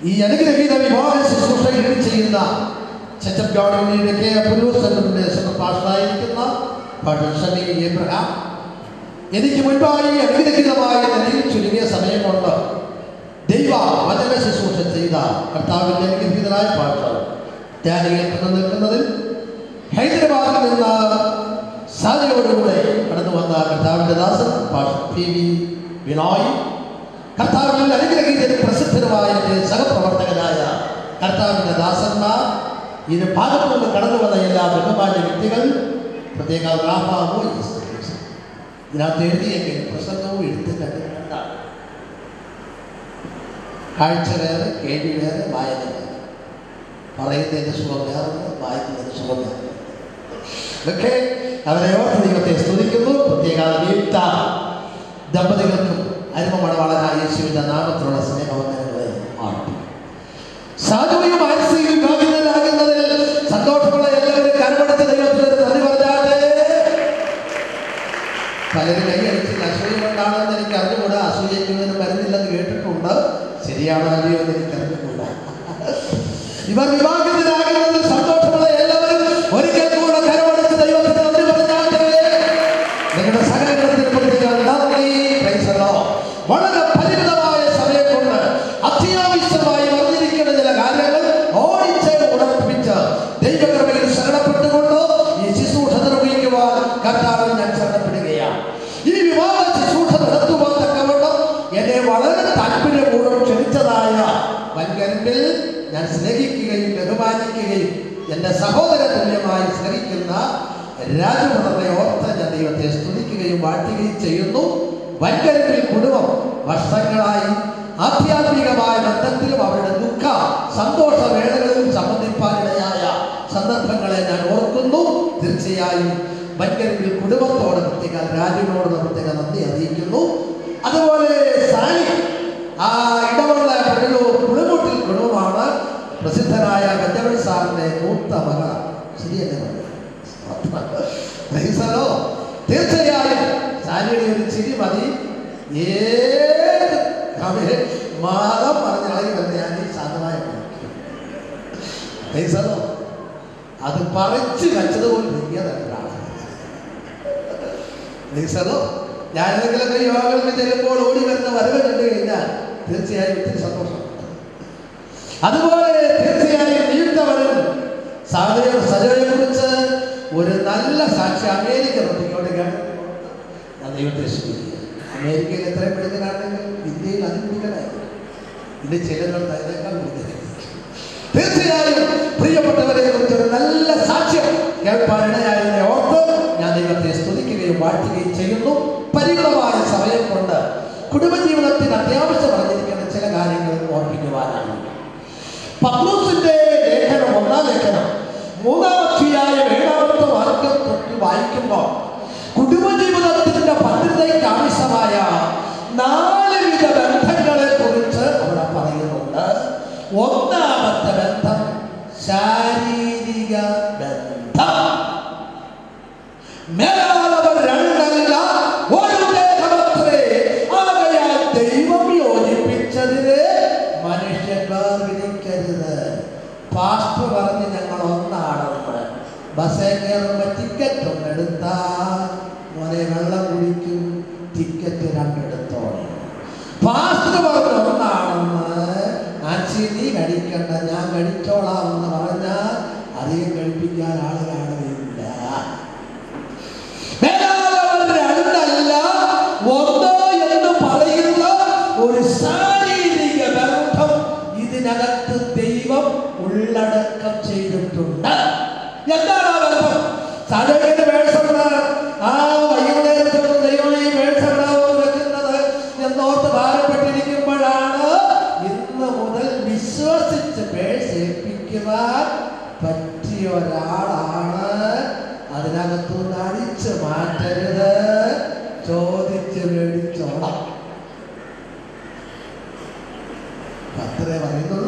ഈ അനുഗ്രഹീത വിവാഹ ശുശ്രൂഷയിൽ ചെയ്യുന്ന ചച്ചപ്ഗാഡിയുടെ പാഷായിരിക്കുന്ന എബ്രഹാം എനിക്ക് മുൻപായി അനുഗ്രഹീതമായ നിലയിൽ ചുരുങ്ങിയ സമയം കൊണ്ട് ദൈവ വചന ശുശ്രൂഷ ചെയ്ത കർത്താവിൻ്റെ അനുഗ്രഹീതനായ പാഷ ധ്യാനികേൽപ്പെട്ട് നിൽക്കുന്നതിൽ ഹൈദരാബാദിൽ നിന്ന് സാധനയോടുകൂടെ കടന്നു വന്ന കർത്താവിൻ്റെ ദാസൻ പാഷ പി വി ബിനോയ്, കർത്താവിൽ അനുഗ്രഹീതനും പ്രസിദ്ധനുമായ സഹപ്രവർത്തകനായ കർത്താവിൻ്റെ ദാസന്മാർ, ഇതിന് ഭാഗത്തുനിന്ന് കടന്നു വന്ന എല്ലാ ബഹുമാന്യ വ്യക്തികൾ, പ്രത്യേക ഇതിനകത്ത് എഴുതിയെങ്കിൽ പ്രസംഗവും എഴുത്തും കണ്ടിട്ടുണ്ടാണ്. കാഴ്ച വേറെ, കേൾവി വേറെ, വായന വേറെ. പറയുന്നതിൻ്റെ സുഖം വേറെ, വായിക്കുന്നതിൻ്റെ സുഖം വേറെ. ഇതൊക്കെ അവരെ ഓർത്ത് ദൈവത്തെ സ്തുതിക്കുന്നു. പ്രത്യേക വീട്ട ദമ്പതികൾക്കും അരുമമണവാളനായ യേശുവിൻ്റെ നാമത്തിലുള്ള സ്നേഹവന്ദനങ്ങളെ ആണ്. സാധുവയും ആഴ്ചയും വിഭാഗിതരാകുന്നതിൽ സന്തോഷമുള്ള എല്ലാവരും കരമടച്ച് ദൈവത്തിന് നന്ദി പറഞ്ഞാട്ടെ. പലരും കൈയടിച്ചില്ല. അസൂയ കൊണ്ടാണെന്ന് എനിക്ക് അറിഞ്ഞുകൂടാ. അസൂയക്കുന്നതിന് മരുന്നില്ലെന്ന് കേട്ടിട്ടുണ്ട്. ശരിയാണോ അല്ലയോ എന്ന് എനിക്ക് അറിഞ്ഞുകൂടാ. ഇവർ വിവാഹിതരാകുന്നതിൽ സന്തോഷമുള്ള എല്ലാവരും ഒരിക്കൽ കൂടെ കരമടച്ച് ദൈവത്തിന് നന്ദി പറഞ്ഞാട്ടെ. നിങ്ങളുടെ സകലത്തിന് വളരെ പരിമിതമായ സമയം കൊണ്ട് അത്യാവശ്യമായി പറഞ്ഞിരിക്കുന്ന ചില കാര്യങ്ങൾ ഓടിച്ച് ഉണർപ്പിച്ച് ദൈവകൃപയിൽ ശരണപ്പെട്ടുകൊണ്ട് ഈ ശുശ്രൂഷ നിർവഹിക്കുവാൻ കർത്താവിൽ ഞാൻ ശരണപ്പെടുകയാണ്. ഈ വിവാഹ ശുശ്രൂഷ നടത്തുവാൻ തക്കവണ്ണം എന്നെ വളരെ താല്പര്യപൂർവ്വം ക്ഷണിച്ചതായ വൻകരമ്പിൽ ഞാൻ സ്നേഹിക്കുകയും ബഹുമാനിക്കുകയും എൻ്റെ സഹോദര തുല്യമായി സ്നേഹിക്കുന്ന രാജപുത്രനെ ഓർത്ത് ഞാൻ ദൈവത്തെ സ്തുതിക്കുകയും വാഴ്ത്തുകയും ചെയ്യുന്നു. വൻകരമ്പിൽ കുടുംബം വർഷങ്ങളായി ആധ്യാത്മികമായ ബന്ധത്തിലും അവരുടെ ദുഃഖ സന്തോഷ വേളകളിലും സംബന്ധിപ്പാനിടയായ സന്ദർഭങ്ങളെ ഞാൻ ഓർക്കുന്നു. തീർച്ചയായും വൻകരമ്പിൽ കുടുംബത്തോട് പ്രത്യേക രാജുവിനോട് പ്രത്യേക നന്ദി അറിയിക്കുന്നു. അതുപോലെ സാലി ആ ഇടമുള്ള പുളിമുട്ടിൽ കുടുംബമാണ് പ്രസിദ്ധനായ ബെഞ്ചമിൻ സാറിൻ്റെ മൂത്ത മകൾ. ശരിയല്ലേ? തീർച്ചയായും സാലിയുടെ ഒരു ചിരി മതി. ഏത് മാതം പറഞ്ഞാലും ഞാൻ ഈ സാധനമായി അത് പറിച്ച് വെച്ചതുപോലെ ഞാൻ എന്തെങ്കിലുമൊക്കെ യോഗങ്ങൾക്ക് ചെല്ലുമ്പോൾ ഓടി വരുന്ന വരവ് കണ്ടു കഴിഞ്ഞാൽ തീർച്ചയായും ഒത്തിരി സന്തോഷം. അതുപോലെ തീർച്ചയായും നിയുക്തവരും സജയെ കുറിച്ച് ഒരു നല്ല സാക്ഷി അമേരിക്ക തൊട്ടിക്കോട്ടെ കേട്ടിട്ടുണ്ട്. ഞാൻ ദൈവത്തെ സ്തുതിക്കുക. അമേരിക്കയിൽ എത്രയും മിടുക്കനാണെങ്കിൽ ഇന്ത്യയിൽ അതിന് മിടുക്കനായിരുന്നു. ഇത് ചിലരുടെ അതിനേക്കാൾ മിടുക്കനായി. തീർച്ചയായും പ്രിയപ്പെട്ടവരെ കുറിച്ച് ഒരു നല്ല സാക്ഷ്യം കേൾപ്പാനിടയായതിനെ ഓർത്ത് ഞാൻ ദൈവത്തെ സ്തുതിക്കുകയും വാഴ്ത്തുകയും ചെയ്യുന്നു. പരിമിതമായ സമയം കൊണ്ട് കുടുംബജീവിതത്തിന് അത്യാവശ്യം പറഞ്ഞിരിക്കുന്ന ചില കാര്യങ്ങൾ ഓർമ്മിക്കുവാനാണ്. പത്രോസിന്റെ ലേഖനം, 1-ാം ലേഖനം 3-ാം അധ്യായം 7-ാമത്തെ വാക്യം തൊട്ട് വായിക്കുമ്പോൾ കുടുംബജീവിതത്തിന്റെ ഭദ്രതയ്ക്ക് ആവശ്യമായ 4 വിധ ബന്ധങ്ങളെ കുറിച്ച് അവിടെ പറയുന്നുണ്ട്. 1-ാമത്തെ ബന്ധം ശാരീരിക ബന്ധം. മേലാളവർ രണ്ടല്ല ഒരു ദേഹമത്രേ, ആകയാൽ ദൈവം യോജിപ്പിച്ചതിനെ മനുഷ്യർ വേർതിരിക്കരുത്. പാസ്റ്റർ പറഞ്ഞ് ഞങ്ങൾ ഒന്നാണെന്ന്. ബസ്സേ കയറുമ്പോൾ ടിക്കറ്റ് ഒന്നെടുത്താൽ മോനെ വെള്ളം കുടിക്കും, ടിക്കറ്റ് 2 എടുത്തോളൂ. പാസ്റ്റർ പറഞ്ഞ് ഒന്നാണെന്ന് ആൻസി നീ കഴിക്കണ്ട ഞാൻ കഴിച്ചോളാം എന്ന് പറഞ്ഞാൽ അധികം കഴിപ്പിക്കാൻ ആള് കാണുകയില്ല. രണ്ടല്ല ഒന്ന് എന്ന് പറയുന്ന ഒരു ശാരീരിക ബന്ധം ഇതിനകത്ത് ദൈവം ഉള്ളടക്കം ചെയ്തിട്ടുണ്ട്. എന്താണ് ആ ബന്ധം? സാധനയുടെ വേഴ്സുണ്ട്. ആ വൈകുന്നേരത്തോട് ദൈവം ഈ വേഴ്സുണ്ടാവും വെക്കുന്നത് എന്നോർത്ത് ഭാരപ്പെട്ടിരിക്കുമ്പോഴാണ് ഇന്ന് മുതൽ വിശ്വസിച്ച് പേഴ്സേൽപ്പിക്കുവാൻ പറ്റിയ ഒരാളാണ്. അതിനകത്തുനിന്ന് അടിച്ചു മാറ്റരുത്, ചോദിച്ച് മേടിച്ചോളാം. അത്രേ പറയുന്നുള്ളൂ.